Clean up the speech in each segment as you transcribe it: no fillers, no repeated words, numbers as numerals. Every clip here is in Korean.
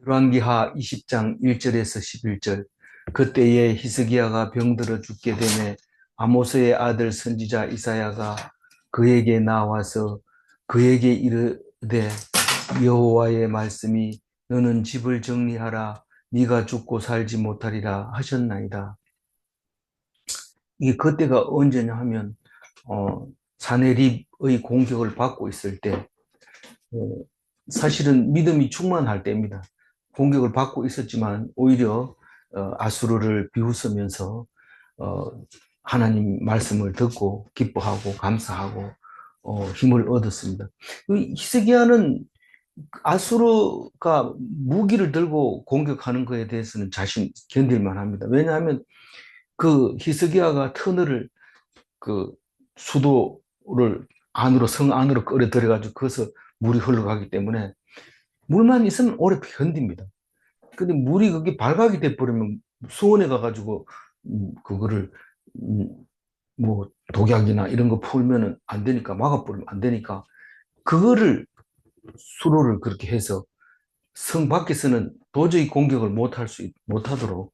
열왕기하 20장 1절에서 11절. 그때에 히스기야가 병들어 죽게 되매 아모스의 아들 선지자 이사야가 그에게 나와서 그에게 이르되 여호와의 말씀이 너는 집을 정리하라 네가 죽고 살지 못하리라 하셨나이다. 이게 그때가 언제냐 하면 사내립의 공격을 받고 있을 때, 사실은 믿음이 충만할 때입니다. 공격을 받고 있었지만 오히려 아수르를 비웃으면서 어, 하나님 말씀을 듣고 기뻐하고 감사하고 힘을 얻었습니다. 히스기야는 아수르가 무기를 들고 공격하는 것에 대해서는 자신 견딜만 합니다. 왜냐하면 그 히스기야가 터널을, 그 수도를 안으로, 성 안으로 끌어 들여가지고 거기서 물이 흘러가기 때문에 물만 있으면 오래 견딥니다. 근데 물이 그게 발각이 돼버리면 수원에 가가지고 그거를 음, 뭐 독약이나 이런 거 풀면은 안 되니까, 막아버리면 안 되니까 그거를, 수로를 그렇게 해서 성 밖에서는 도저히 공격을 못하도록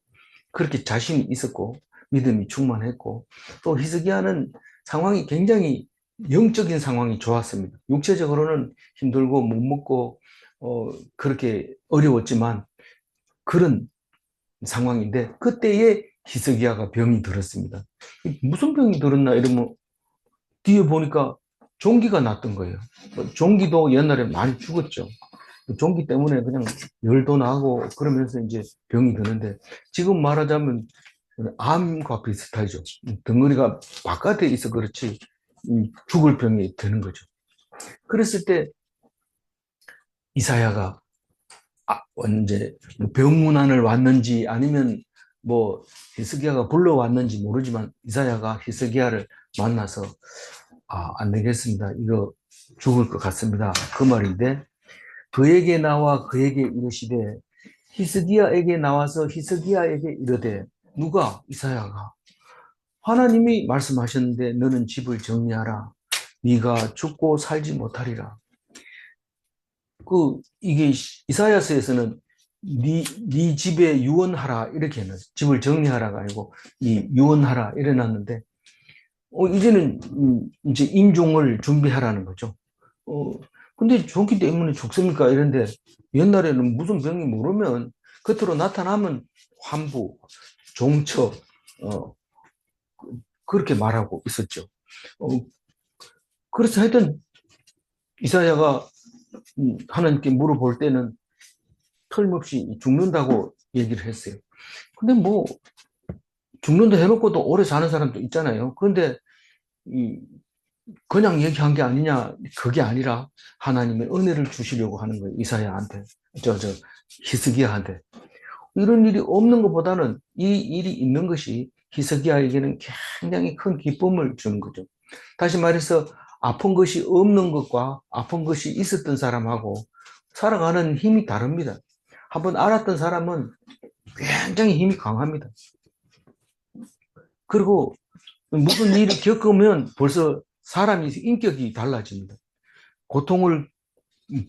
그렇게 자신이 있었고 믿음이 충만했고, 또 히스기야는 상황이 굉장히, 영적인 상황이 좋았습니다. 육체적으로는 힘들고 못 먹고 그렇게 어려웠지만 그런 상황인데 그때에 히스기야가 병이 들었습니다. 무슨 병이 들었나 이러면 뒤에 보니까 종기가 났던 거예요. 종기도 옛날에 많이 죽었죠. 종기 때문에 그냥 열도 나고 그러면서 이제 병이 드는데, 지금 말하자면 암과 비슷하죠. 덩어리가 바깥에 있어 그렇지 죽을 병이 되는 거죠. 그랬을 때 이사야가 언제 병문안을 왔는지 아니면 뭐 히스기야가 불러왔는지 모르지만 이사야가 히스기야를 만나서 안 되겠습니다. 이거 죽을 것 같습니다. 그 말인데, 그에게 나와 그에게 이르시되, 히스기야에게 나와서 히스기야에게 이르되, 누가? 이사야가 하나님이 말씀하셨는데 너는 집을 정리하라. 네가 죽고 살지 못하리라. 이게 이사야서에서는 네 집에 유언하라 이렇게 해놨어요. 집을 정리하라가 아니고 이 유언하라 이래 놨는데, 이제는 이제 임종을 준비하라는 거죠. 어, 근데 좋기 때문에 죽습니까? 이런데 옛날에는 무슨 병이 모르면 겉으로 나타나면 환부, 종처, 어, 그렇게 말하고 있었죠. 어, 그래서 하여튼 이사야가 하나님께 물어볼 때는 틀림없이 죽는다고 얘기를 했어요. 근데 뭐 죽는다 해놓고도 오래 사는 사람도 있잖아요. 그런데 그냥 얘기한 게 아니냐, 그게 아니라 하나님의 은혜를 주시려고 하는 거예요. 이사야한테, 히스기야한테. 이런 일이 없는 것보다는 이 일이 있는 것이 히스기야에게는 굉장히 큰 기쁨을 주는 거죠. 다시 말해서 아픈 것이 없는 것과 아픈 것이 있었던 사람하고 살아가는 힘이 다릅니다. 한번 알았던 사람은 굉장히 힘이 강합니다. 그리고 무슨 일을 겪으면 벌써 사람이 인격이 달라집니다. 고통을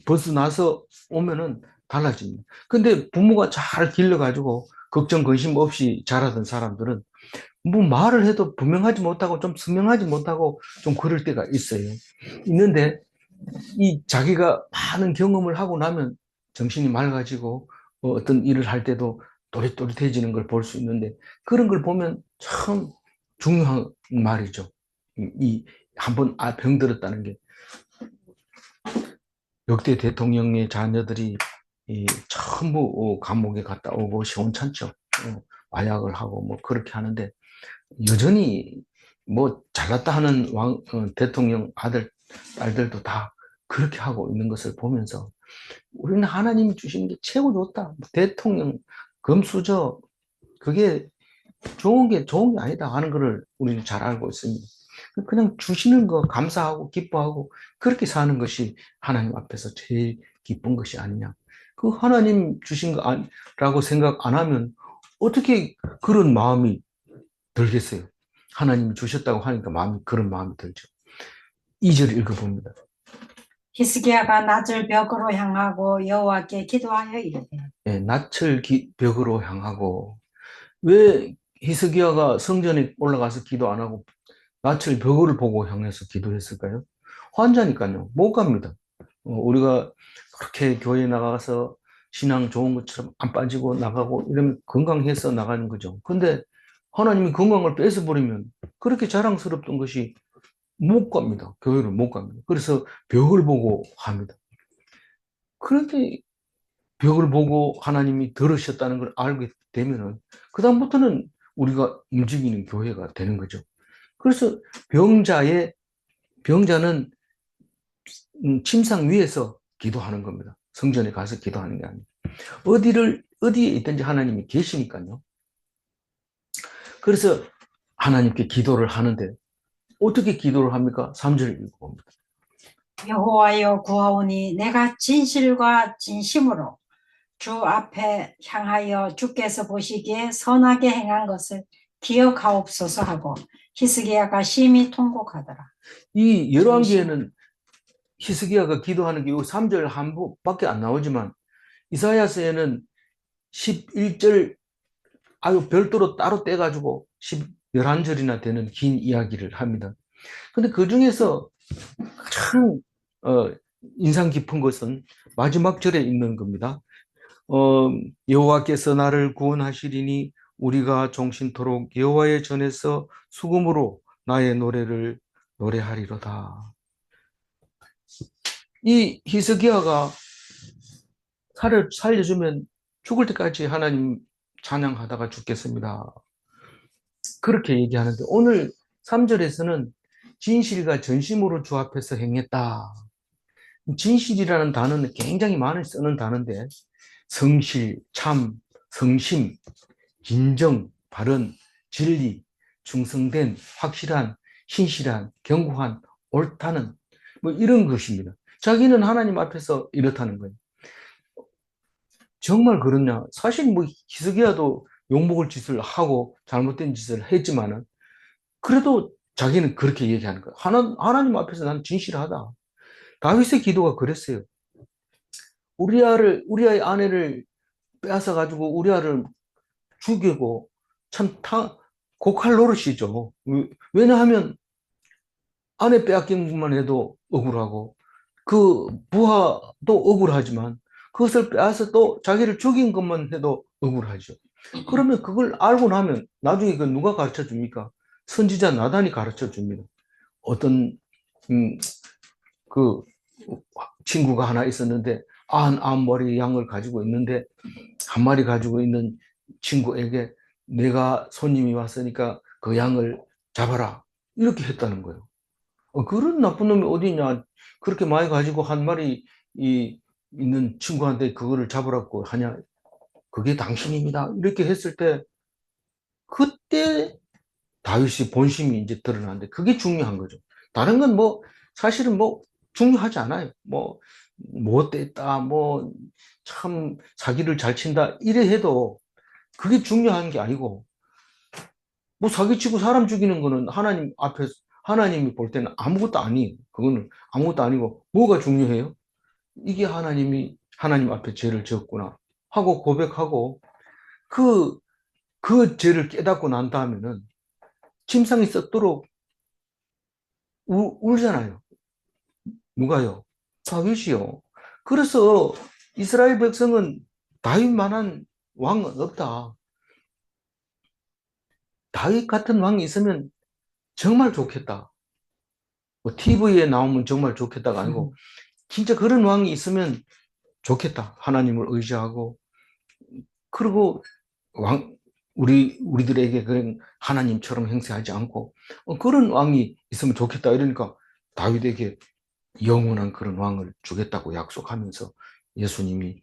벗어나서 오면은 달라집니다. 근데 부모가 잘 길러가지고 걱정, 근심 없이 자라던 사람들은 뭐 말을 해도 분명하지 못하고 좀 선명하지 못하고 좀 그럴 때가 있어요. 있는데 이 자기가 많은 경험을 하고 나면 정신이 맑아지고 어떤 일을 할 때도 또릿또릿해지는 걸 볼 수 있는데, 그런 걸 보면 참 중요한 말이죠. 한번 병들었다는 게. 역대 대통령의 자녀들이 전부 감옥에 갔다 오고 시원찮죠. 마약을 하고 뭐 그렇게 하는데 여전히 뭐 잘났다 하는 대통령 아들, 딸들도 다 그렇게 하고 있는 것을 보면서 우리는 하나님이 주시는 게 최고 좋다. 대통령, 금수저, 그게 좋은 게 아니다 하는 것을 우리는 잘 알고 있습니다. 그냥 주시는 거 감사하고 기뻐하고 그렇게 사는 것이 하나님 앞에서 제일 기쁜 것이 아니냐. 그 하나님 주신 거라고 생각 안 하면 어떻게 그런 마음이 들겠어요? 하나님이 주셨다고 하니까 그런 마음이 들죠. 2절 읽어봅니다. 히스기야가 낯을 벽으로 향하고 여호와께 기도하여 이르되, 낯을 벽으로 향하고, 왜 히스기야가 성전에 올라가서 기도 안 하고 낯을 벽을 보고 향해서 기도했을까요? 환자니까요. 못 갑니다. 우리가 그렇게 교회에 나가서 신앙 좋은 것처럼 안 빠지고 나가고 이러면 건강해서 나가는 거죠. 근데 하나님이 건강을 뺏어버리면 그렇게 자랑스럽던 것이 못 갑니다. 교회를 못 갑니다. 그래서 벽을 보고 합니다. 그런데 벽을 보고 하나님이 들으셨다는 걸 알게 되면은 그다음부터는 우리가 움직이는 교회가 되는 거죠. 그래서 병자는 침상 위에서 기도하는 겁니다. 성전에 가서 기도하는 게 아니에요. 어디에 있든지 하나님이 계시니까요. 그래서 하나님께 기도를 하는데 어떻게 기도를 합니까? 3절 읽어봅니다. 여호와여 구하오니 내가 진실과 진심으로 주 앞에 향하여 주께서 보시기에 선하게 행한 것을 기억하옵소서 하고 히스기야가 심히 통곡하더라. 이 열왕기에는 히스기야가 기도하는 게 3절 한 번밖에 안 나오지만 이사야서에는 11절 아주 별도로 따로 떼가지고 11절이나 되는 긴 이야기를 합니다. 근데 그 중에서 가장 인상 깊은 것은 마지막 절에 있는 겁니다. 여호와께서 나를 구원하시리니 우리가 종신토록 여호와의 전에서 수금으로 나의 노래를 노래하리로다. 이 히스기야가 살려주면 죽을 때까지 하나님 찬양하다가 죽겠습니다. 그렇게 얘기하는데 오늘 3절에서는 진실과 전심으로 주 앞에서 행했다. 진실이라는 단어는 굉장히 많이 쓰는 단어인데 성실, 참, 성심, 진정, 바른, 진리, 충성된, 확실한, 신실한, 견고한, 옳다는 뭐 이런 것입니다. 자기는 하나님 앞에서 이렇다는 거예요. 정말 그렇냐? 사실 뭐 히스기야도 욕먹을 짓을 하고 잘못된 짓을 했지만은 그래도 자기는 그렇게 얘기하는 거예요. 하나님 앞에서 나는 진실하다. 다윗의 기도가 그랬어요. 우리아의 아내를 빼앗아 가지고 우리아를 죽이고 참 고칼 노릇이죠. 왜냐하면 아내 빼앗긴 것만 해도 억울하고 그 부하도 억울하지만 그것을 빼앗아 또 자기를 죽인 것만 해도 억울하죠. 그러면 그걸 알고 나면 나중에 그 누가 가르쳐 줍니까? 선지자 나단이 가르쳐 줍니다. 어떤 그 친구가 하나 있었는데 아흔 마리 양을 가지고 있는데 한 마리 가지고 있는 친구에게 내가 손님이 왔으니까 그 양을 잡아라 이렇게 했다는 거예요. 그런 나쁜 놈이 어디 있냐? 그렇게 많이 가지고 한 마리 있는 친구한테 그거를 잡으라고 하냐? 그게 당신입니다. 이렇게 했을 때 그때 다윗이 본심이 이제 드러나는데 그게 중요한 거죠. 다른 건 뭐 사실은 뭐 중요하지 않아요. 뭐 못됐다, 뭐 참 사기를 잘 친다 이래 해도 그게 중요한 게 아니고 뭐 사기치고 사람 죽이는 거는 하나님 앞에 하나님이 볼 때는 아무것도 아니에요. 그거는 아무것도 아니고 뭐가 중요해요? 이게 하나님 앞에 죄를 지었구나 하고 고백하고 그 죄를 깨닫고 난 다음에는 침상이 썩도록 울잖아요. 누가요? 다윗이요. 그래서 이스라엘 백성은 다윗만한 왕은 없다. 다윗 같은 왕이 있으면 정말 좋겠다. 뭐 TV에 나오면 정말 좋겠다가 아니고 진짜 그런 왕이 있으면 좋겠다. 하나님을 의지하고 그리고 우리들에게 그런 하나님처럼 행세하지 않고 그런 왕이 있으면 좋겠다. 이러니까 다윗에게 영원한 그런 왕을 주겠다고 약속하면서 예수님이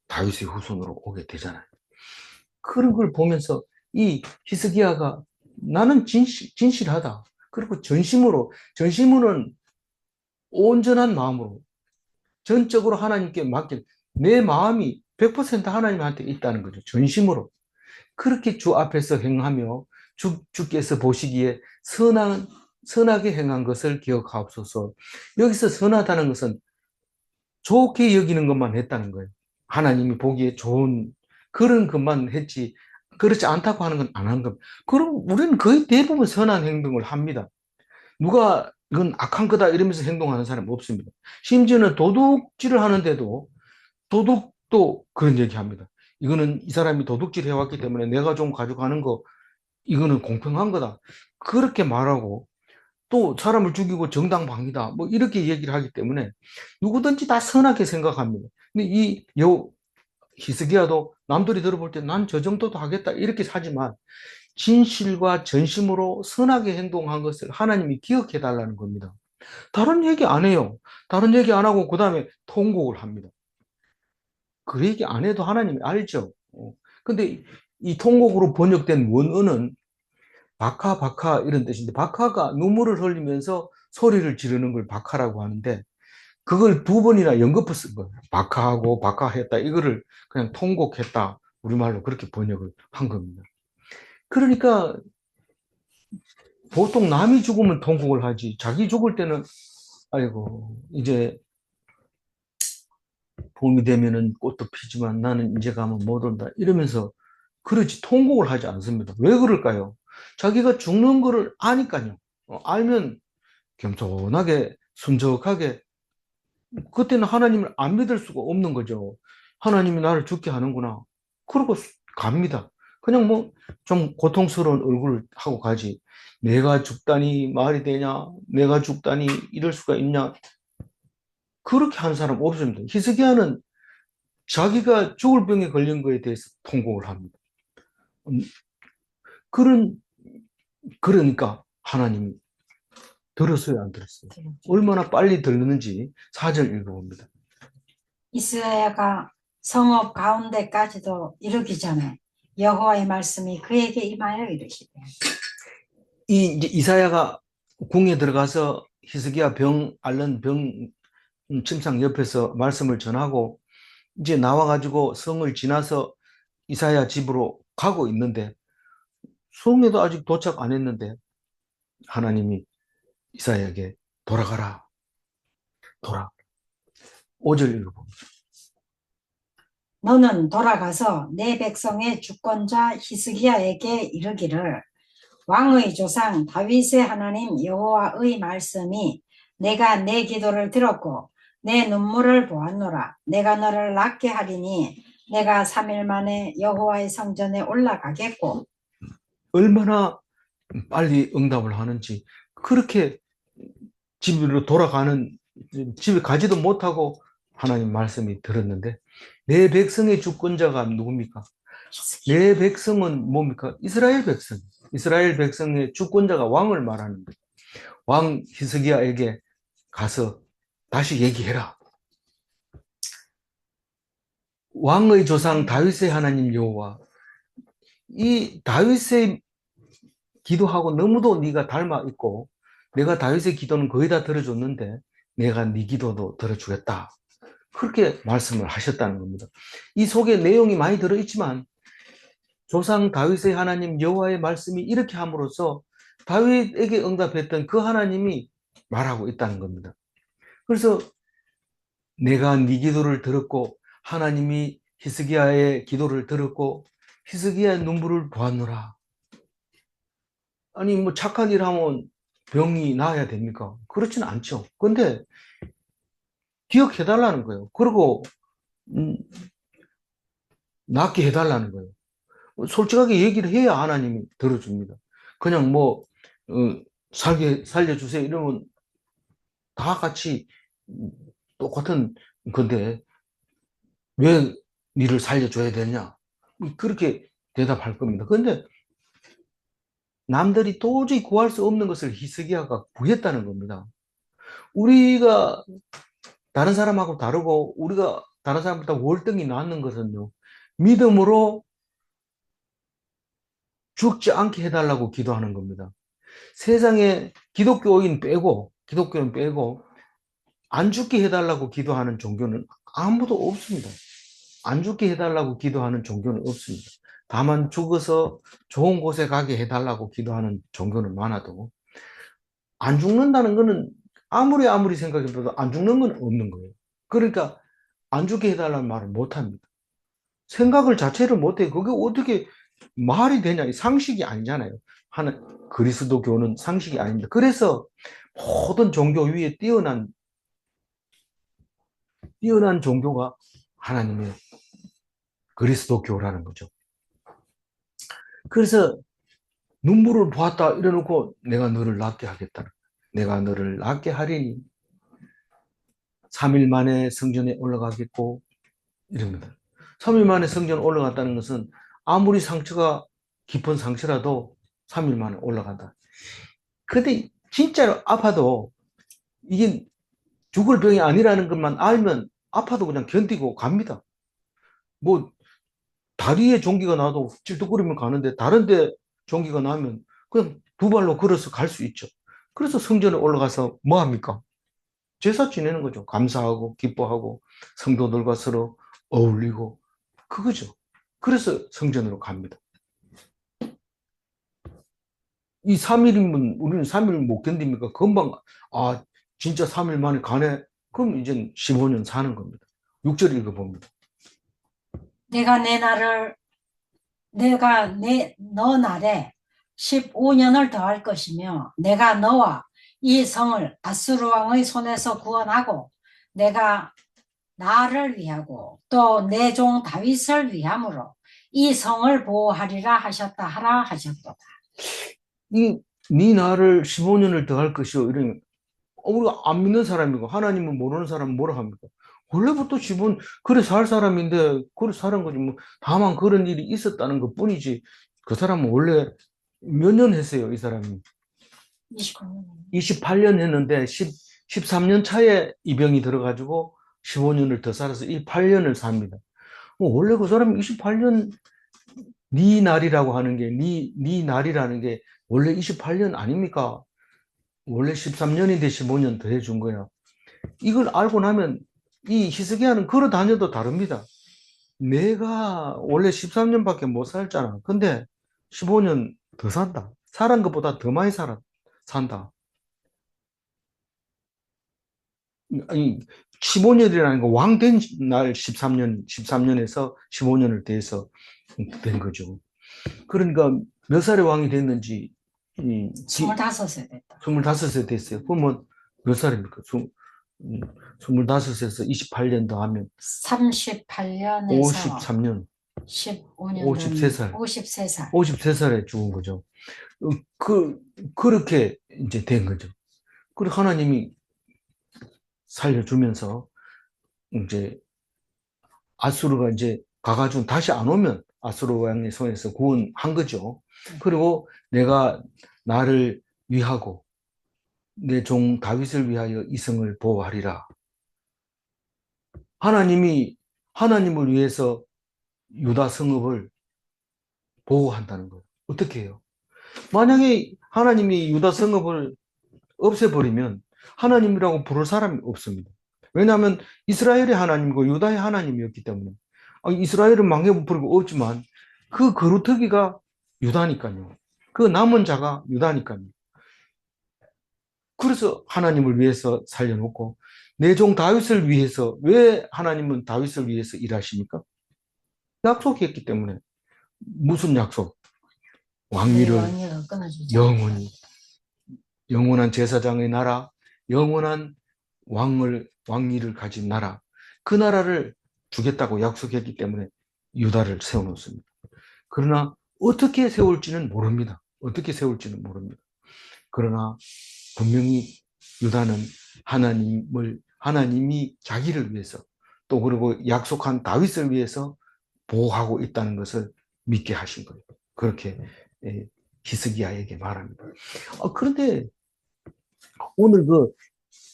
다윗의 후손으로 오게 되잖아요. 그런 걸 보면서 이 히스기야가 나는 진실하다. 그리고 전심으로는 온전한 마음으로 전적으로 하나님께 내 마음이 100% 하나님한테 있다는 거죠. 전심으로. 그렇게 주 앞에서 행하며 주께서 보시기에 선하게 행한 것을 기억하옵소서. 여기서 선하다는 것은 좋게 여기는 것만 했다는 거예요. 하나님이 보기에 좋은 그런 것만 했지, 그렇지 않다고 하는 건 안 한 겁니다. 그럼 우리는 거의 대부분 선한 행동을 합니다. 누가 이건 악한 거다 이러면서 행동하는 사람 없습니다. 심지어는 도둑질을 하는데도 도둑도 그런 얘기 합니다. 이거는 이 사람이 도둑질 해왔기 때문에 내가 좀 가져가는 거, 이거는 공평한 거다. 그렇게 말하고 또 사람을 죽이고 정당방위다. 뭐 이렇게 얘기를 하기 때문에 누구든지 다 선하게 생각합니다. 근데 이 히스기야도 남들이 들어볼 때 난 저 정도도 하겠다 이렇게 하지만 진실과 전심으로 선하게 행동한 것을 하나님이 기억해 달라는 겁니다. 다른 얘기 안 해요. 다른 얘기 안 하고 그 다음에 통곡을 합니다. 그 얘기 안 해도 하나님이 알죠. 근데 이 통곡으로 번역된 원어는 바카 바카 이런 뜻인데, 바카가 눈물을 흘리면서 소리를 지르는 걸 바카라고 하는데, 그걸 두 번이나 연거푸 쓴 거예요. 바카하고 바카했다 이거를 그냥 통곡했다, 우리말로 그렇게 번역을 한 겁니다. 그러니까 보통 남이 죽으면 통곡을 하지, 자기 죽을 때는 아이고 이제 봄이 되면은 꽃도 피지만 나는 이제 가면 못 온다 이러면서 그러지 통곡을 하지 않습니다. 왜 그럴까요? 자기가 죽는 거를 아니까요. 알면 겸손하게 순적하게, 그때는 하나님을 안 믿을 수가 없는 거죠. 하나님이 나를 죽게 하는구나. 그러고 갑니다. 그냥 뭐 좀 고통스러운 얼굴을 하고 가지. 내가 죽다니 말이 되냐? 내가 죽다니 이럴 수가 있냐? 그렇게 하는 사람 없습니다. 히스기야는 자기가 죽을 병에 걸린 거에 대해서 통곡을 합니다. 음, 그런, 그러니까 하나님이 들었어요, 안 들었어요? 얼마나 빨리 들었는지 4절 읽어봅니다. 이스라엘가 성읍 가운데까지도 이르기 전에 여호와의 말씀이 그에게 임하여 이르시되. 이제 이사야가 궁에 들어가서 히스기야 병 앓는 병 침상 옆에서 말씀을 전하고 이제 나와가지고 성을 지나서 이사야 집으로 가고 있는데, 성에도 아직 도착 안 했는데 하나님이 이사야에게 돌아가라, 돌아. 5절 읽어봅니다. 너는 돌아가서 내 백성의 주권자 히스기야에게 이르기를, 왕의 조상 다윗의 하나님 여호와의 말씀이 내가 내 기도를 들었고 내 눈물을 보았노라. 내가 너를 낫게 하리니 내가 3일 만에 여호와의 성전에 올라가겠고. 얼마나 빨리 응답을 하는지. 그렇게 집으로 돌아가는, 집에 가지도 못하고 하나님 말씀이 들었는데, 내 백성의 주권자가 누굽니까? 내 백성은 뭡니까? 이스라엘 백성. 이스라엘 백성의 주권자가 왕을 말하는 거예요. 왕 히스기야에게 가서 다시 얘기해라. 왕의 조상 다윗의 하나님 여호와, 이 다윗의 기도하고 너무도 네가 닮아 있고 내가 다윗의 기도는 거의 다 들어줬는데 내가 네 기도도 들어주겠다. 그렇게 말씀을 하셨다는 겁니다. 이 속에 내용이 많이 들어있지만 조상 다윗의 하나님 여호와의 말씀이 이렇게 함으로써 다윗에게 응답했던 그 하나님이 말하고 있다는 겁니다. 그래서 내가 네 기도를 들었고 하나님이 히스기야의 기도를 들었고 히스기야의 눈물을 보았노라. 아니 뭐 착한 일 하면 병이 나아야 됩니까? 그렇지는 않죠. 근데 기억해달라는 거예요. 그리고 음, 낫게 해달라는 거예요. 솔직하게 얘기를 해야 하나님이 들어줍니다. 그냥 뭐 살려주세요 이러면 다 같이 똑같은 건데 왜 니를 살려줘야 되냐? 그렇게 대답할 겁니다. 그런데 남들이 도저히 구할 수 없는 것을 히스기야가 구했다는 겁니다. 우리가 다른 사람하고 다르고 우리가 다른 사람보다 월등히 낫는 것은요, 믿음으로 죽지 않게 해달라고 기도하는 겁니다. 세상에 기독교인 빼고 안 죽게 해달라고 기도하는 종교는 아무도 없습니다. 안 죽게 해달라고 기도하는 종교는 없습니다. 다만 죽어서 좋은 곳에 가게 해달라고 기도하는 종교는 많아도 안 죽는다는 것은 아무리 생각해봐도 안 죽는 건 없는 거예요. 그러니까 안 죽게 해달라는 말을 못 합니다. 생각을 자체를 못 해. 그게 어떻게 말이 되냐? 상식이 아니잖아요. 그리스도교는 상식이 아닙니다. 그래서 모든 종교 위에 뛰어난 종교가 하나님의 그리스도교라는 거죠. 그래서 눈물을 보았다 이래놓고 내가 너를 낫게 하겠다. 내가 너를 낫게 하리니 3일 만에 성전에 올라가겠고 이럽니다. 3일 만에 성전 올라갔다는 것은 아무리 상처가 깊은 상처라도 3일 만에 올라간다. 근데 진짜로 아파도 이게 죽을 병이 아니라는 것만 알면 아파도 그냥 견디고 갑니다. 뭐 다리에 종기가 나도 찔뚝거리면 가는데 다른데 종기가 나면 그냥 두 발로 걸어서 갈 수 있죠. 그래서 성전에 올라가서 뭐 합니까? 제사 지내는 거죠. 감사하고 기뻐하고 성도들과 서로 어울리고 그거죠. 그래서 성전으로 갑니다. 이 3일이면 우리는 3일 못 견딥니까? 금방 진짜 3일 만에 가네? 그럼 이제 15년 사는 겁니다. 6절 읽어봅니다. 내가 너 날에 15년을 더할 것이며 내가 너와 이 성을 아수르 왕의 손에서 구원하고 내가 나를 위하고 또 내 종 다윗을 위함으로 이 성을 보호하리라 하셨도다. 네 나를 15년을 더 할 것이요. 이러면 우리가 안 믿는 사람이고 하나님은 모르는 사람은 뭐라 합니까? 원래부터 15년 그래 살 사람인데 그래 사는 거지 뭐. 다만 그런 일이 있었다는 것 뿐이지 그 사람은 원래 몇 년 했어요, 이 사람이? 29년. 28년 했는데 13년 차에 이 병이 들어가지고 15년을 더 살아서 8년을 삽니다. 원래 그 사람이 28년 네 날이라고 하는 게 네 날이라는 게 원래 28년 아닙니까? 원래 13년인데 15년 더 해준 거야. 이걸 알고 나면 이 히스기야는 걸어 다녀도 다릅니다. 내가 원래 13년밖에 못 살잖아. 근데 15년 더 산다. 살은 것보다 더 많이 산다. 아니, 15년이라는 거 왕 된 날 13년에서 15년을 대해서 된 거죠. 그러니까 몇 살에 왕이 됐는지, 25세 됐다. 25세 됐어요. 그러면 몇 살입니까? 25에서 28년 더하면 38년에서 53년, 15년 53살, 53살. 53살에 죽은 거죠. 그렇게 이제 된 거죠. 그리고 하나님이 살려주면서 이제 아수르가 이제 가가지고 다시 안 오면 아수르 왕의 손에서 구원한 거죠. 그리고 내가 나를 위하고 내 종 다윗을 위하여 이 성을 보호하리라. 하나님을 위해서 유다 성읍을 보호한다는 거예요. 어떻게 해요? 만약에 하나님이 유다 성읍을 없애버리면 하나님이라고 부를 사람이 없습니다. 왜냐하면 이스라엘의 하나님이고 유다의 하나님이었기 때문에 이스라엘은 망해버리고 없지만 그 거루터기가 유다니까요. 그 남은 자가 유다니까요. 그래서 하나님을 위해서 살려놓고 내 종 다윗을 위해서 왜 하나님은 다윗을 위해서 일하십니까? 약속했기 때문에. 무슨 약속? 왕위를 영원히 영원한 제사장의 나라, 영원한 왕위를 가진 나라, 그 나라를 주겠다고 약속했기 때문에 유다를 세워놓습니다. 그러나 어떻게 세울지는 모릅니다. 어떻게 세울지는 모릅니다. 그러나 분명히 유다는 하나님이 자기를 위해서 또 그리고 약속한 다윗을 위해서 보호하고 있다는 것을 믿게 하신 거예요. 그렇게 히스기야에게 말합니다. 그런데 오늘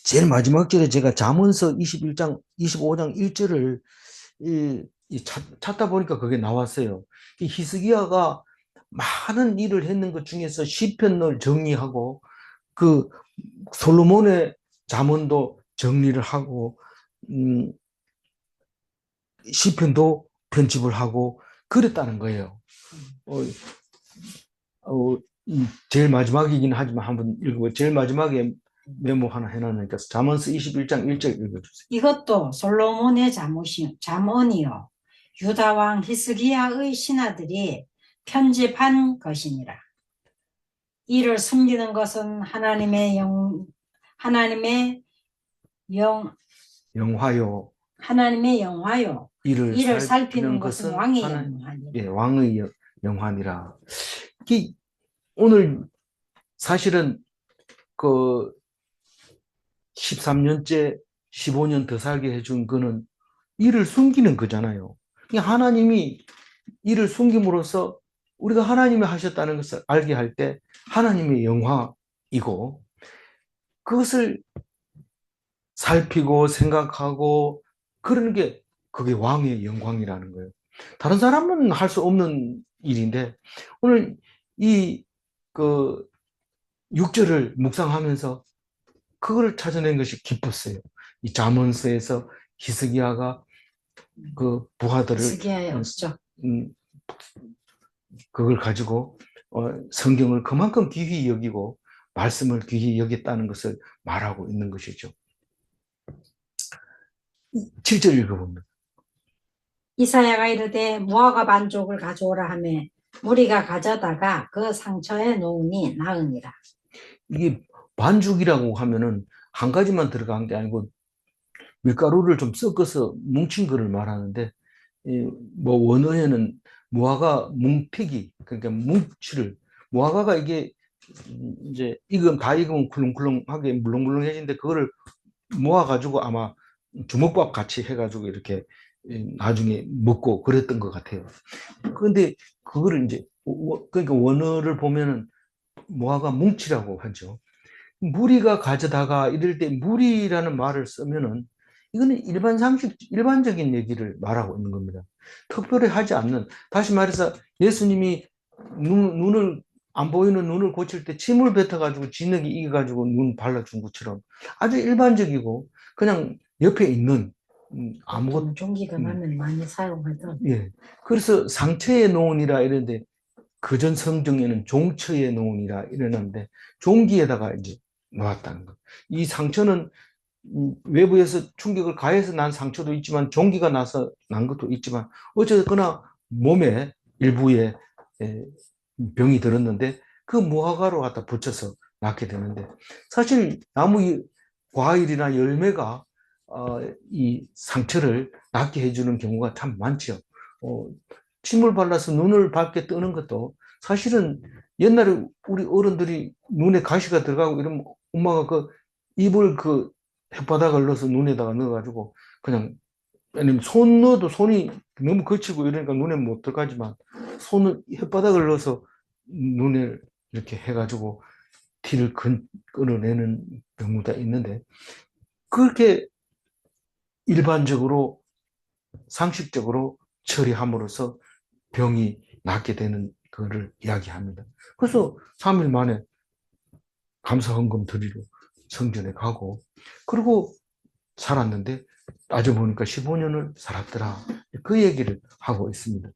제일 마지막 절에 제가 잠언서 25장 1절을 찾다 보니까 그게 나왔어요. 히스기야가 많은 일을 했는 것 중에서 시편을 정리하고 그 솔로몬의 잠언도 정리를 하고 시편도 편집을 하고 그랬다는 거예요. 제일 마지막이긴 하지만 한번 읽어보세요. 제일 마지막에 메모 하나 해놨으니까 잠언서 21장 1절 읽어주세요. 이것도 솔로몬의 잠언이요 유다 왕 히스기야의 신하들이 편집한 것이니라. 이를 숨기는 것은 하나님의 영화요. 이를 살피는 것은 왕의 영화니라. 예, 왕의 영화니라. 오늘 사실은 그 13년째 15년 더 살게 해준 거는 이를 숨기는 거잖아요. 하나님이 이를 숨김으로써 우리가 하나님이 하셨다는 것을 알게 할 때 하나님의 영화이고, 그것을 살피고 생각하고 그러는 게 그게 왕의 영광이라는 거예요. 다른 사람은 할 수 없는 일인데 오늘 이 그 6절을 묵상하면서 그걸 찾아낸 것이 기뻤어요. 이 잠언서에서 히스기야가 그 부하들을 히스기야의 업적 그걸 가지고 성경을 그만큼 귀히 여기고 말씀을 귀히 여겼다는 것을 말하고 있는 것이죠. 7절 읽어봅니다. 이사야가 이르되 무화과 반쪽을 가져오라 하매 무리가 가져다가 그 상처에 놓으니 나으니라. 이게 반죽이라고 하면은 한 가지만 들어간 게 아니고 밀가루를 좀 섞어서 뭉친 거를 말하는데, 뭐 원어에는 무화과 뭉티기, 그러니까 뭉치를, 무화과가 이게 이제 다 익으면 쿨렁쿨렁하게 물렁물렁해지는데 그거를 모아가지고 아마 주먹밥 같이 해가지고 이렇게 나중에 먹고 그랬던 것 같아요. 그런데 그거를 이제 그러니까 원어를 보면은 무화과 뭉치라고 하죠. 무리가 가져다가 이럴 때 무리라는 말을 쓰면은 이거는 일반적인 얘기를 말하고 있는 겁니다. 특별히 하지 않는, 다시 말해서 예수님이 눈을 안 보이는 눈을 고칠 때 침을 뱉어가지고 진흙이 익어가지고 눈 발라준 것처럼 아주 일반적이고 그냥 옆에 있는 아무것도 종기가 나면 많이 사용하던. 예. 그래서 상처에 놓으니라 이랬는데 그전 성경에는 종처에 놓으니라 이랬는데 종기에다가 이제 놓았다는 거. 이 상처는 외부에서 충격을 가해서 난 상처도 있지만 종기가 나서 난 것도 있지만 어쨌거나 몸에 일부에 병이 들었는데 그 무화과로 갖다 붙여서 낫게 되는데, 사실 나무 과일이나 열매가 이 상처를 낫게 해주는 경우가 참 많죠. 침을 발라서 눈을 밝게 뜨는 것도 사실은 옛날에 우리 어른들이 눈에 가시가 들어가고 이러면 엄마가 그 입을 그 혓바닥을 넣어서 눈에다가 넣어가지고 그냥, 아니면 손 넣어도 손이 너무 거치고 이러니까 눈에 못 들어가지만 손을 혓바닥을 넣어서 눈에 이렇게 해가지고 티를 끊어내는 경우가 있는데, 그렇게 일반적으로 상식적으로 처리함으로써 병이 낫게 되는 거를 이야기합니다. 그래서 3일 만에 감사 헌금 드리러 성전에 가고, 그리고 살았는데 따져보니까 15년을 살았더라. 그 얘기를 하고 있습니다.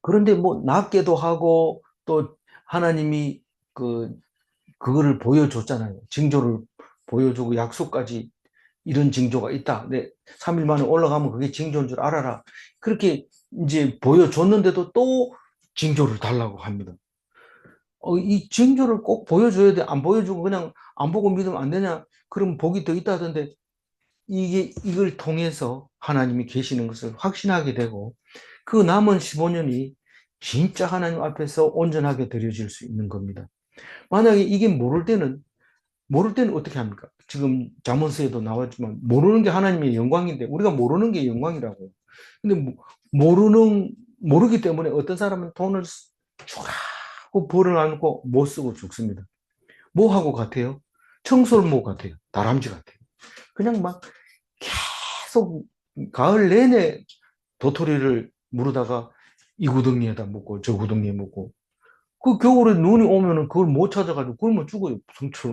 그런데 뭐 낫게도 하고 또 하나님이 그거를 보여줬잖아요. 징조를 보여주고 약속까지 이런 징조가 있다. 네, 3일 만에 올라가면 그게 징조인 줄 알아라. 그렇게 이제 보여줬는데도 또 징조를 달라고 합니다. 이 징조를 꼭 보여줘야 돼. 안 보여주고 그냥 안 보고 믿으면 안 되냐? 그럼 복이 더 있다던데, 이걸 통해서 하나님이 계시는 것을 확신하게 되고 그 남은 15년이 진짜 하나님 앞에서 온전하게 드려질 수 있는 겁니다. 만약에 이게 모를 때는 어떻게 합니까? 지금 잠언서에도 나왔지만 모르는 게 하나님의 영광인데 우리가 모르는 게 영광이라고요. 근데 모르기 때문에 어떤 사람은 돈을 쫙 벌을 안고 못 쓰고 죽습니다. 뭐 하고 같아요? 청설모 같아요. 다람쥐 같아요. 그냥 막 계속 가을 내내 도토리를 무르다가 이 구덩이에다 묻고 저 구덩이에 묻고, 그 겨울에 눈이 오면은 그걸 못 찾아가지고 굶어 죽어요.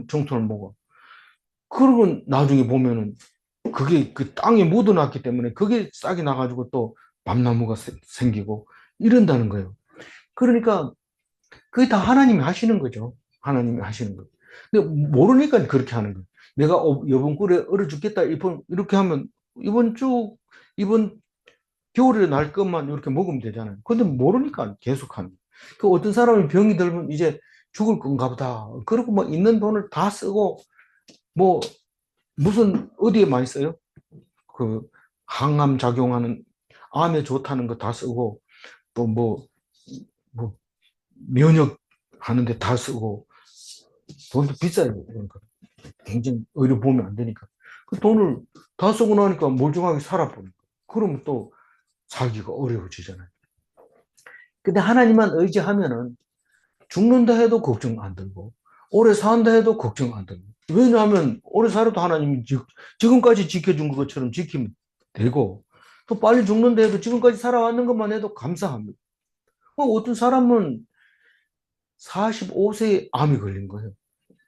정초를 먹어. 그러고 나중에 보면은 그게 그 땅에 묻어놨기 때문에 그게 싹이 나가지고 또 밤나무가 생기고 이런다는 거예요. 그러니까 그게 다 하나님이 하시는 거죠. 하나님이 하시는 거. 근데 모르니까 그렇게 하는 거예요. 내가 이번 꿀에 얼어 죽겠다. 이렇게 하면 이번 겨울에 날 것만 이렇게 먹으면 되잖아요. 근데 모르니까 계속 하는 거예요. 그 어떤 사람이 병이 들면 이제 죽을 건가 보다. 그러고 뭐 있는 돈을 다 쓰고 뭐 무슨 어디에 많이 써요? 그 항암 작용하는 암에 좋다는 거 다 쓰고 또 뭐 면역 하는데 다 쓰고 돈도 비싸요. 그러니까 굉장히 의료 보면 안 되니까 그 돈을 다 쓰고 나니까 멀쩡하게 살아버리니까 그러면 또 살기가 어려워지잖아요. 근데 하나님만 의지하면은 죽는다 해도 걱정 안 들고 오래 산다 해도 걱정 안 들고 왜냐하면 오래 살아도 하나님이 지금까지 지켜준 것처럼 지키면 되고 또 빨리 죽는다 해도 지금까지 살아왔는 것만 해도 감사합니다. 어떤 사람은 45세에 암이 걸린 거예요.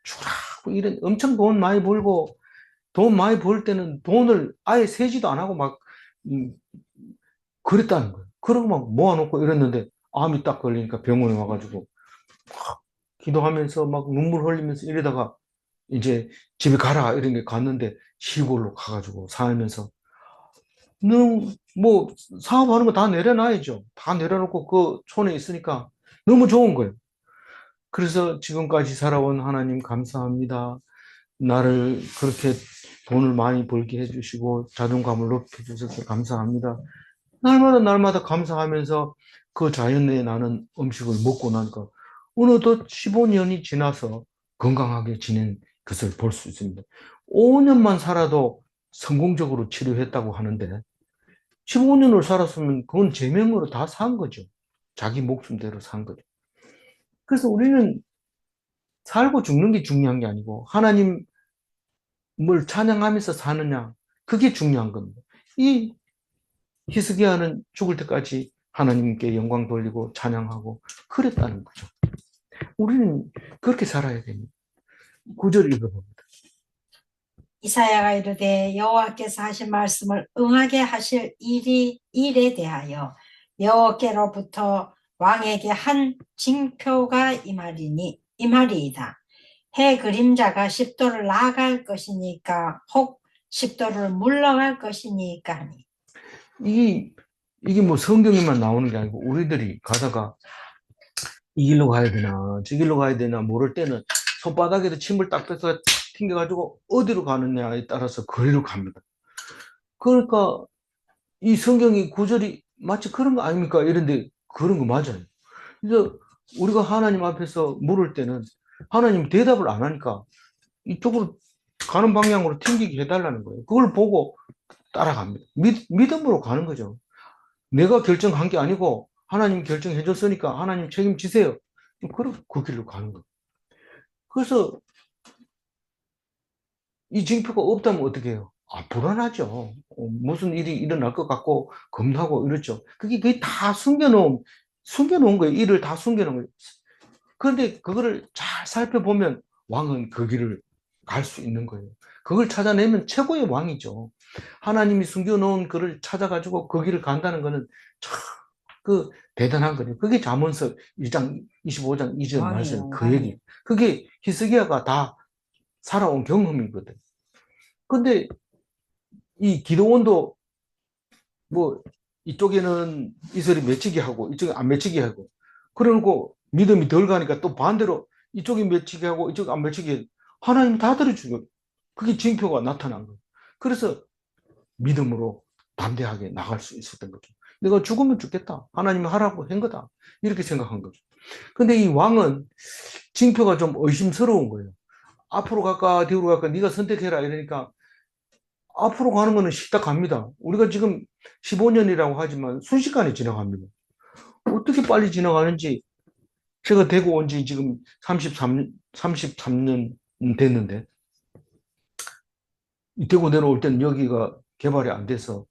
죽라고 이런 엄청 돈 많이 벌고 돈 많이 벌 때는 돈을 아예 세지도 안 하고 막 음, 그랬다는 거예요. 그러고 막 모아놓고 이랬는데 암이 딱 걸리니까 병원에 와가지고 기도하면서 막 눈물 흘리면서 이러다가 이제 집에 가라 이런 게 갔는데 시골로 가가지고 살면서 뭐 사업하는 거 다 내려놔야죠. 다 내려놓고 그 촌에 있으니까 너무 좋은 거예요. 그래서 지금까지 살아온 하나님 감사합니다. 나를 그렇게 돈을 많이 벌게 해주시고 자존감을 높여주셔서 감사합니다. 날마다 감사하면서 그 자연에 나는 음식을 먹고 나니까 어느덧 15년이 지나서 건강하게 지낸 것을 볼 수 있습니다. 5년만 살아도 성공적으로 치료했다고 하는데 15년을 살았으면 그건 제명으로 다 산 거죠. 자기 목숨대로 산 거죠. 그래서 우리는 살고 죽는 게 중요한 게 아니고 하나님을 찬양하면서 사느냐 그게 중요한 겁니다. 이 히스기야는 죽을 때까지 하나님께 영광 돌리고 찬양하고 그랬다는 거죠. 우리는 그렇게 살아야 됩니다. 9절 읽어봅니다. 이사야가 이르되 여호와께서 하신 말씀을 응하게 하실 일에 대하여 여호와께로부터 왕에게 한 징표가 이말이이다. 해 그림자가 10도를 나아갈 것이니까 혹 10도를 물러갈 것이니까 하니. 이게 뭐 성경에만 나오는 게 아니고 우리들이 가다가 이 길로 가야 되나 저 길로 가야 되나 모를 때는 손바닥에도 침을 딱 빼서 튕겨가지고 어디로 가느냐에 따라서 거리로 갑니다. 그러니까 이 성경이 구절이 마치 그런 거 아닙니까? 이런데 그런 거 맞아요. 그래서 우리가 하나님 앞에서 물을 때는 하나님 대답을 안 하니까 이쪽으로 가는 방향으로 튕기게 해달라는 거예요. 그걸 보고 따라갑니다. 믿음으로 가는 거죠. 내가 결정한 게 아니고 하나님 결정해 줬으니까 하나님 책임지세요. 그 길로 가는 거예요. 그래서 이 징표가 없다면 어떻게 해요? 불안하죠. 무슨 일이 일어날 것 같고 겁나고 이렇죠. 그게 거의 다 숨겨놓은 거예요. 일을 다 숨겨놓은 거예요. 그런데 그거를 잘 살펴보면 왕은 그 길을 갈 수 있는 거예요. 그걸 찾아내면 최고의 왕이죠. 하나님이 숨겨놓은 그를 찾아가지고 그 길을 간다는 거는 참 대단한 거예요. 그게 잠언서 1장 25장 2절 말씀 그 얘기. 그게 히스기야가 다 살아온 경험이거든. 근데 이 기도원도 뭐 이쪽에는 이슬이 맺히게 하고 이쪽에 안 맺히게 하고 그러고 믿음이 덜 가니까 또 반대로 이쪽이 맺히게 하고 이쪽이 안 맺히게 하나님 다 들어주고 그게 징표가 나타난 거예요. 그래서 믿음으로 담대하게 나갈 수 있었던 거죠. 내가 죽으면 죽겠다. 하나님이 하라고 한 거다. 이렇게 생각한 거죠. 근데 이 왕은 징표가 좀 의심스러운 거예요. 앞으로 갈까 뒤로 갈까 네가 선택해라 이러니까 앞으로 가는 거는 쉽다 갑니다. 우리가 지금 15년이라고 하지만 순식간에 지나갑니다. 어떻게 빨리 지나가는지 제가 대구 온 지 지금 33년 됐는데 이 대구 내려올 때는 여기가 개발이 안 돼서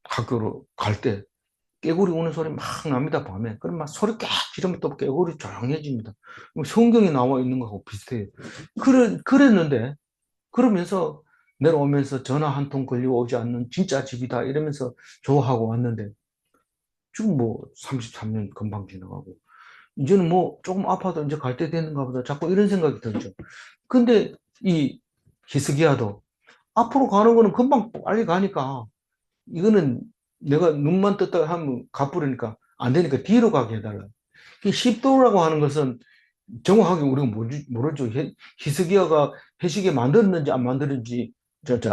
학교로 갈 때 깨구리 우는 소리 막 납니다, 밤에. 그럼 막 소리 꽉 지르면 또 깨구리 조용해집니다. 성경에 나와 있는 거하고 비슷해요. 그랬는데 그러면서 내려오면서 전화 한 통 걸리고 오지 않는 진짜 집이다 이러면서 좋아하고 왔는데 지금 뭐 33년 금방 지나가고 이제는 뭐 조금 아파도 이제 갈 때 되는가 보다. 자꾸 이런 생각이 들죠. 근데 이 히스기야도 앞으로 가는 거는 금방 빨리 가니까 이거는 내가 눈만 떴다 하면 가버리니까 안 되니까 뒤로 가게 해달라. 이 십도라고 하는 것은 정확하게 우리가 모르죠. 히스기야가 해시계 만들었는지 안 만들었는지,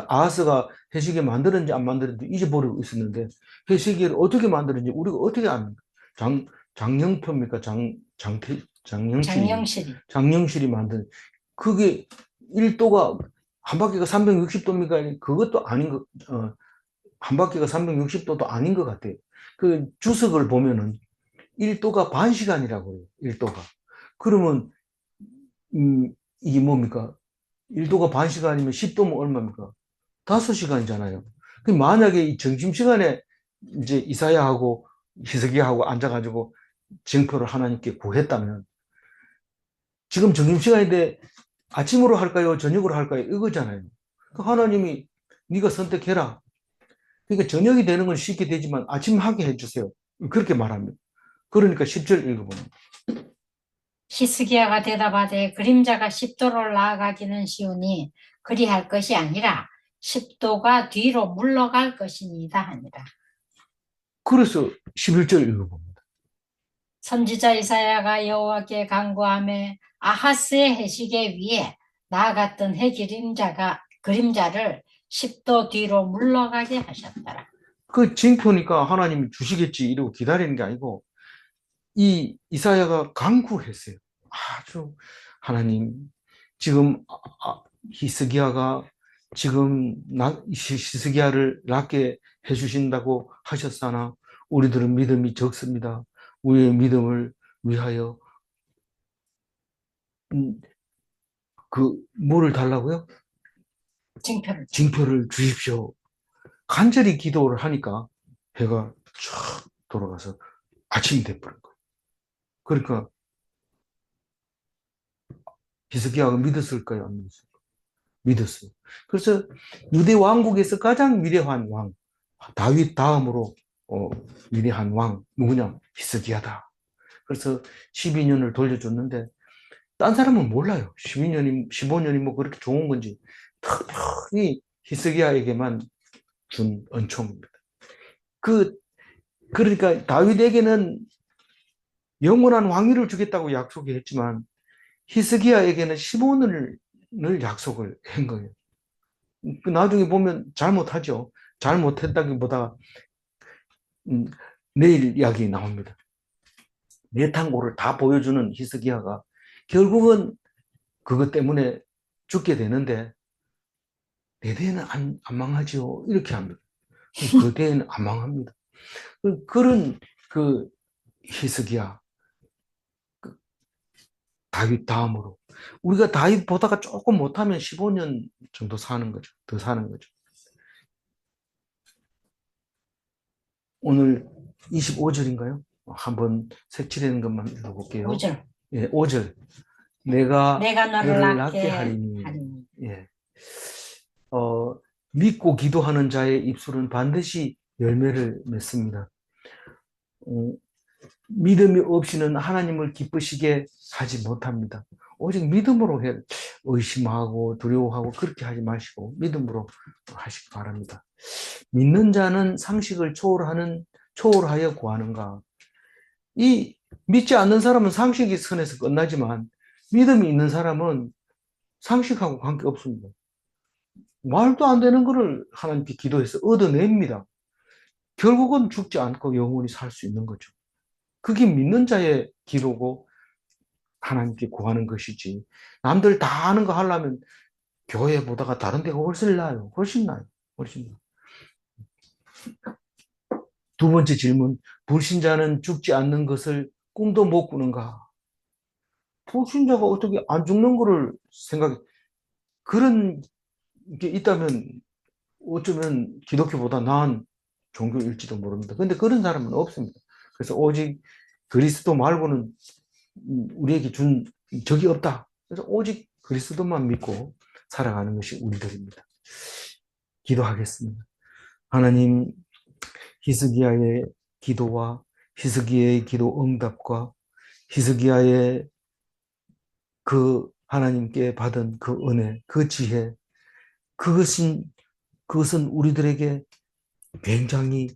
아하스가 해시계 만들었는지 안 만들었는지 잊어버리고 있었는데, 해시계를 어떻게 만들었는지 우리가 어떻게 압니까? 장영표입니까? 장영실입니까? 장영실이. 장영실이 만든, 그게 1도가, 한 바퀴가 360도입니까? 그것도 아닌 거, 한 바퀴가 360도도 아닌 것 같아요. 그 주석을 보면은 1도가 반 시간이라고 해요. 1도가. 그러면 이게 뭡니까? 1도가 반 시간이면 10도면 얼마입니까? 5시간이잖아요. 만약에 이 점심시간에 이제 이사야하고 히스기야하고 앉아가지고 징표를 하나님께 구했다면 지금 점심시간인데 아침으로 할까요? 저녁으로 할까요? 이거잖아요. 하나님이 네가 선택해라. 그러니까 저녁이 되는 건 쉽게 되지만 아침 하게 해주세요. 그렇게 말합니다. 그러니까 10절 읽어보면 히스기야가 대답하되 그림자가 10도를 나아가기는 쉬우니 그리할 것이 아니라 10도가 뒤로 물러갈 것이니이다 하니라. 그래서 11절 읽어봅니다. 선지자 이사야가 여호와께 간구하며 아하스의 해시계 위에 나아갔던 해 그림자를 10도 뒤로 물러가게 하셨더라. 그 징표니까 하나님이 주시겠지 이러고 기다리는 게 아니고 이 이사야가 간구했어요. 아주 하나님 지금 히스기야가 지금 히스기야를 낫게 해주신다고 하셨사나 우리들은 믿음이 적습니다. 우리의 믿음을 위하여 뭐를 달라고요? 징표를 주십시오. 간절히 기도를 하니까 해가 쫙 돌아가서 아침이 돼버린 거예요. 그러니까 히스기야가 믿었을까요? 안 믿었을까요? 믿었어요. 그래서 유대 왕국에서 가장 위대한 왕, 다윗 다음으로 위대한 왕 누구냐? 히스기야다. 그래서 12년을 돌려줬는데 딴 사람은 몰라요. 12년이 15년이 뭐 그렇게 좋은 건지 특별히 히스기야에게만 준 은총입니다. 그러니까 다윗에게는 영원한 왕위를 주겠다고 약속했지만 히스기야에게는 15년을 약속을 한 거예요. 나중에 보면 잘못하죠. 잘못했다기보다 내일 이야기 나옵니다. 내탄고를 다 보여주는 히스기야가 결국은 그것 때문에 죽게 되는데 내 대에는 안 망하죠. 이렇게 합니다. 그 대에는 안 망합니다. 그런 그 히스기야, 다윗 다음으로 우리가 다윗 보다가 조금 못하면 15년 정도 사는 거죠. 더 사는 거죠. 오늘 25절인가요? 한번 색칠되는 것만 읽어볼게요. 5절. 예, 5절. 내가 너를 낫게 낳게 하리니. 하리니. 예. 믿고 기도하는 자의 입술은 반드시 열매를 맺습니다. 믿음이 없이는 하나님을 기쁘시게 하지 못합니다. 오직 믿음으로 의심하고 두려워하고 그렇게 하지 마시고 믿음으로 하시기 바랍니다. 믿는 자는 상식을 초월하여 구하는가. 이 믿지 않는 사람은 상식이 선에서 끝나지만 믿음이 있는 사람은 상식하고 관계없습니다. 말도 안 되는 것을 하나님께 기도해서 얻어냅니다. 결국은 죽지 않고 영원히 살 수 있는 거죠. 그게 믿는 자의 기도고 하나님께 구하는 것이지. 남들 다 아는 거 하려면 교회 보다가 다른 데가 훨씬 나아요. 훨씬 나아요. 훨씬 나아요. 두 번째 질문. 불신자는 죽지 않는 것을 꿈도 못 꾸는가? 불신자가 어떻게 안 죽는 거를 생각해? 그런 게 있다면 어쩌면 기독교보다 나은 종교일지도 모릅니다. 근데 그런 사람은 없습니다. 그래서 오직 그리스도 말고는 우리에게 준 적이 없다. 그래서 오직 그리스도만 믿고 살아가는 것이 우리들입니다. 기도하겠습니다. 하나님, 히스기야의 기도와 히스기야의 기도 응답과 히스기야의 그 하나님께 받은 그 은혜, 그 지혜, 그것은, 그것은 우리들에게 굉장히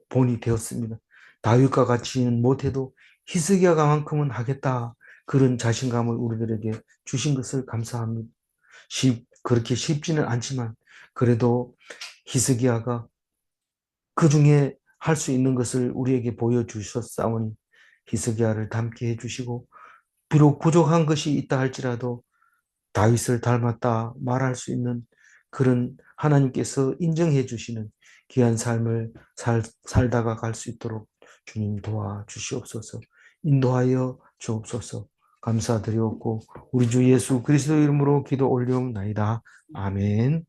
본이 되었습니다. 다윗과 같이는 못해도 히스기야가만큼은 하겠다. 그런 자신감을 우리들에게 주신 것을 감사합니다. 그렇게 쉽지는 않지만 그래도 히스기야가 그 중에 할 수 있는 것을 우리에게 보여주셨사오니 히스기야를 닮게 해주시고 비록 부족한 것이 있다 할지라도 다윗을 닮았다 말할 수 있는 그런 하나님께서 인정해 주시는 귀한 삶을 살다가 갈 수 있도록 주님 도와주시옵소서. 인도하여 주옵소서. 감사드리옵고 우리 주 예수 그리스도 이름으로 기도 올리옵나이다. 아멘.